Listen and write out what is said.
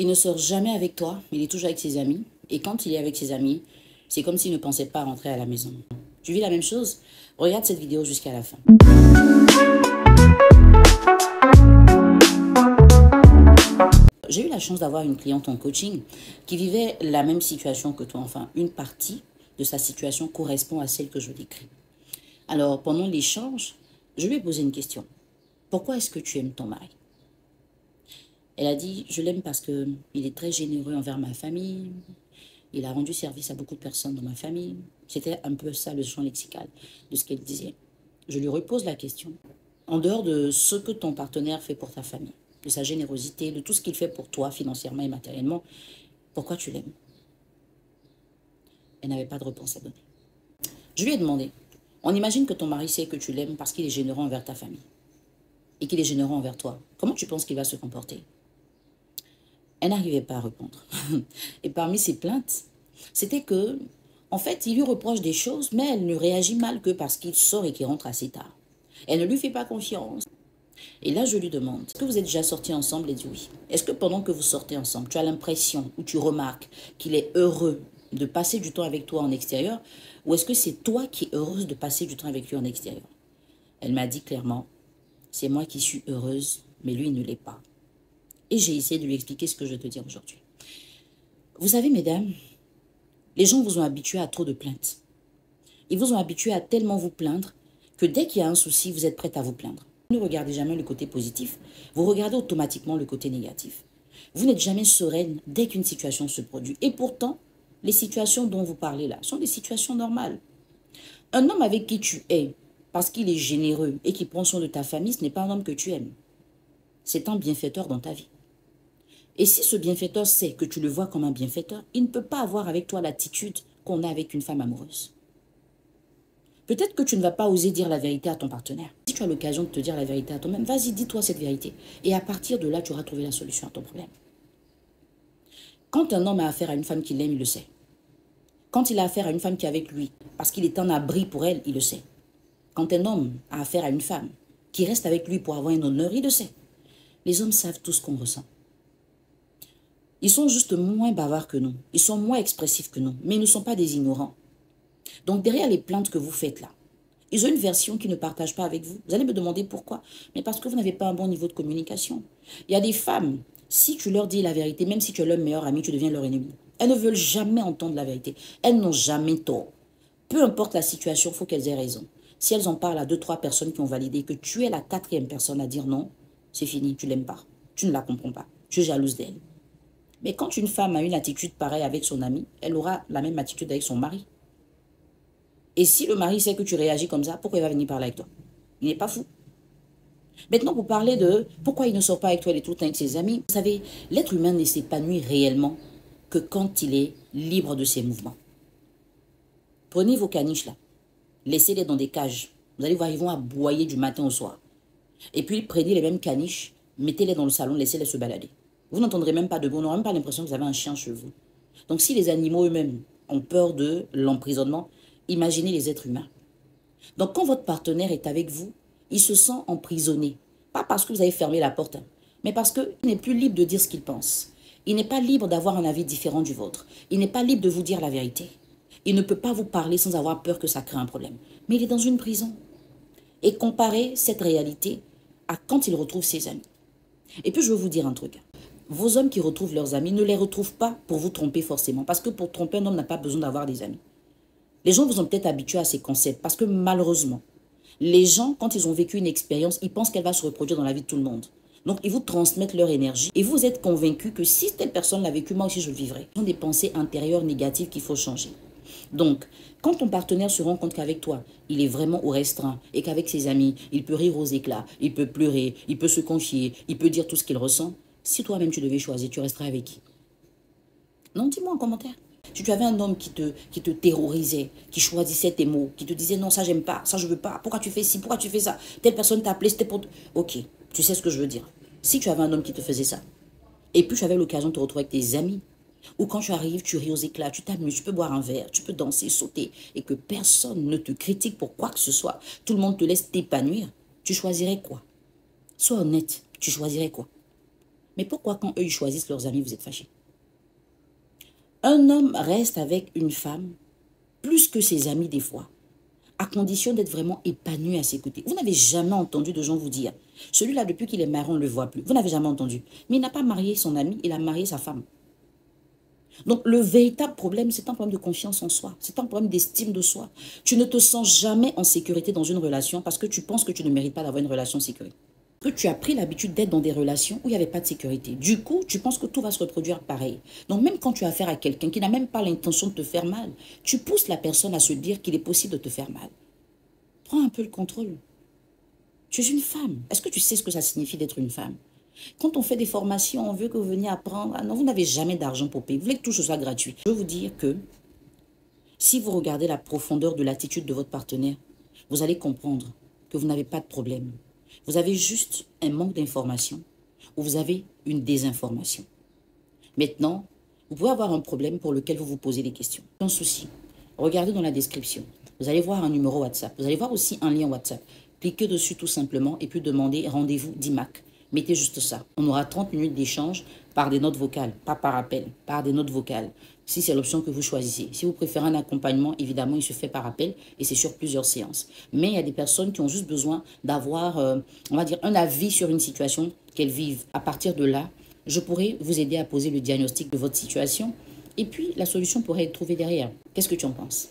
Il ne sort jamais avec toi, il est toujours avec ses amis. Et quand il est avec ses amis, c'est comme s'il ne pensait pas rentrer à la maison. Tu vis la même chose? Regarde cette vidéo jusqu'à la fin. J'ai eu la chance d'avoir une cliente en coaching qui vivait la même situation que toi. Enfin, une partie de sa situation correspond à celle que je décris. Alors, pendant l'échange, je lui ai posé une question. Pourquoi est-ce que tu aimes ton mari? Elle a dit, je l'aime parce qu'il est très généreux envers ma famille. Il a rendu service à beaucoup de personnes dans ma famille. C'était un peu ça le champ lexical de ce qu'elle disait. Je lui repose la question. En dehors de ce que ton partenaire fait pour ta famille, de sa générosité, de tout ce qu'il fait pour toi financièrement et matériellement, pourquoi tu l'aimes? Elle n'avait pas de réponse à donner. Je lui ai demandé, on imagine que ton mari sait que tu l'aimes parce qu'il est généreux envers ta famille et qu'il est généreux envers toi. Comment tu penses qu'il va se comporter? Elle n'arrivait pas à répondre. Et parmi ses plaintes, c'était que, en fait, il lui reproche des choses, mais elle ne réagit mal que parce qu'il sort et qu'il rentre assez tard. Elle ne lui fait pas confiance. Et là, je lui demande, est-ce que vous êtes déjà sortis ensemble? Elle dit oui. Est-ce que pendant que vous sortez ensemble, tu as l'impression ou tu remarques qu'il est heureux de passer du temps avec toi en extérieur, ou est-ce que c'est toi qui es heureuse de passer du temps avec lui en extérieur? Elle m'a dit clairement, c'est moi qui suis heureuse, mais lui, il ne l'est pas. Et j'ai essayé de lui expliquer ce que je vais te dire aujourd'hui. Vous savez, mesdames, les gens vous ont habitué à trop de plaintes. Ils vous ont habitué à tellement vous plaindre que dès qu'il y a un souci, vous êtes prête à vous plaindre. Vous ne regardez jamais le côté positif, vous regardez automatiquement le côté négatif. Vous n'êtes jamais sereine dès qu'une situation se produit. Et pourtant, les situations dont vous parlez là sont des situations normales. Un homme avec qui tu es, parce qu'il est généreux et qui prend soin de ta famille, ce n'est pas un homme que tu aimes. C'est un bienfaiteur dans ta vie. Et si ce bienfaiteur sait que tu le vois comme un bienfaiteur, il ne peut pas avoir avec toi l'attitude qu'on a avec une femme amoureuse. Peut-être que tu ne vas pas oser dire la vérité à ton partenaire. Si tu as l'occasion de te dire la vérité à toi-même, vas-y, dis-toi cette vérité. Et à partir de là, tu auras trouvé la solution à ton problème. Quand un homme a affaire à une femme qu'il aime, il le sait. Quand il a affaire à une femme qui est avec lui, parce qu'il est un abri pour elle, il le sait. Quand un homme a affaire à une femme qui reste avec lui pour avoir un honneur, il le sait. Les hommes savent tout ce qu'on ressent. Ils sont juste moins bavards que nous. Ils sont moins expressifs que nous. Mais ils ne sont pas des ignorants. Donc derrière les plaintes que vous faites là, ils ont une version qu'ils ne partagent pas avec vous. Vous allez me demander pourquoi. Mais parce que vous n'avez pas un bon niveau de communication. Il y a des femmes, si tu leur dis la vérité, même si tu es leur meilleur ami, tu deviens leur ennemi. Elles ne veulent jamais entendre la vérité. Elles n'ont jamais tort. Peu importe la situation, il faut qu'elles aient raison. Si elles en parlent à 2-3 personnes qui ont validé que tu es la 4e personne à dire non, c'est fini, tu ne l'aimes pas. Tu ne la comprends pas. Tu es jalouse d'elle. Mais quand une femme a une attitude pareille avec son ami, elle aura la même attitude avec son mari. Et si le mari sait que tu réagis comme ça, pourquoi il va venir parler avec toi? Il n'est pas fou. Maintenant, pour parler de pourquoi il ne sort pas avec toi, il est tout le temps avec ses amis. Vous savez, l'être humain ne s'épanouit réellement que quand il est libre de ses mouvements. Prenez vos caniches là, laissez-les dans des cages. Vous allez voir, ils vont aboyer du matin au soir. Et puis, prenez les mêmes caniches, mettez-les dans le salon, laissez-les se balader. Vous n'entendrez même pas de bruit, vous n'aurez même pas l'impression que vous avez un chien chez vous. Donc si les animaux eux-mêmes ont peur de l'emprisonnement, imaginez les êtres humains. Donc quand votre partenaire est avec vous, il se sent emprisonné. Pas parce que vous avez fermé la porte, mais parce qu'il n'est plus libre de dire ce qu'il pense. Il n'est pas libre d'avoir un avis différent du vôtre. Il n'est pas libre de vous dire la vérité. Il ne peut pas vous parler sans avoir peur que ça crée un problème. Mais il est dans une prison. Et comparez cette réalité à quand il retrouve ses amis. Et puis je veux vous dire un truc. Vos hommes qui retrouvent leurs amis ne les retrouvent pas pour vous tromper forcément. Parce que pour tromper un homme n'a pas besoin d'avoir des amis. Les gens vous ont peut-être habitué à ces concepts. Parce que malheureusement, les gens, quand ils ont vécu une expérience, ils pensent qu'elle va se reproduire dans la vie de tout le monde. Donc, ils vous transmettent leur énergie. Et vous êtes convaincu que si telle personne l'a vécu, moi aussi je le vivrai. Ce sont des pensées intérieures négatives qu'il faut changer. Donc, quand ton partenaire se rend compte qu'avec toi, il est vraiment au restreint et qu'avec ses amis, il peut rire aux éclats, il peut pleurer, il peut se confier, il peut dire tout ce qu'il ressent, si toi-même tu devais choisir, tu resterais avec qui? Non, dis-moi en commentaire. Si tu avais un homme qui te terrorisait, qui choisissait tes mots, qui te disait non, ça j'aime pas, ça je veux pas, pourquoi tu fais ci, pourquoi tu fais ça, telle personne t'a appelé, c'était pour... Ok, tu sais ce que je veux dire. Si tu avais un homme qui te faisait ça, et puis tu avais l'occasion de te retrouver avec tes amis, ou quand tu arrives, tu ris aux éclats, tu t'amuses, tu peux boire un verre, tu peux danser, sauter, et que personne ne te critique pour quoi que ce soit, tout le monde te laisse t'épanouir, tu choisirais quoi? Sois honnête, tu choisirais quoi? Mais pourquoi quand eux, ils choisissent leurs amis, vous êtes fâchés? Un homme reste avec une femme plus que ses amis des fois, à condition d'être vraiment épanoui à ses côtés. Vous n'avez jamais entendu de gens vous dire, celui-là, depuis qu'il est marié, on ne le voit plus. Vous n'avez jamais entendu. Mais il n'a pas marié son ami, il a marié sa femme. Donc, le véritable problème, c'est un problème de confiance en soi. C'est un problème d'estime de soi. Tu ne te sens jamais en sécurité dans une relation parce que tu penses que tu ne mérites pas d'avoir une relation sécuritaire. Que tu as pris l'habitude d'être dans des relations où il n'y avait pas de sécurité. Du coup, tu penses que tout va se reproduire pareil. Donc, même quand tu as affaire à quelqu'un qui n'a même pas l'intention de te faire mal, tu pousses la personne à se dire qu'il est possible de te faire mal. Prends un peu le contrôle. Tu es une femme. Est-ce que tu sais ce que ça signifie d'être une femme? Quand on fait des formations, on veut que vous veniez apprendre. Ah non, vous n'avez jamais d'argent pour payer. Vous voulez que tout ce soit gratuit. Je veux vous dire que si vous regardez la profondeur de l'attitude de votre partenaire, vous allez comprendre que vous n'avez pas de problème. Vous avez juste un manque d'information ou vous avez une désinformation. Maintenant, vous pouvez avoir un problème pour lequel vous vous posez des questions. Un souci, regardez dans la description. Vous allez voir un numéro WhatsApp. Vous allez voir aussi un lien WhatsApp. Cliquez dessus tout simplement et puis demandez rendez-vous d'IMAC. Mettez juste ça. On aura 30 minutes d'échange par des notes vocales, pas par appel, par des notes vocales. Si c'est l'option que vous choisissez. Si vous préférez un accompagnement, évidemment, il se fait par appel et c'est sur plusieurs séances. Mais il y a des personnes qui ont juste besoin d'avoir, on va dire, un avis sur une situation qu'elles vivent. À partir de là, je pourrais vous aider à poser le diagnostic de votre situation et puis la solution pourrait être trouvée derrière. Qu'est-ce que tu en penses?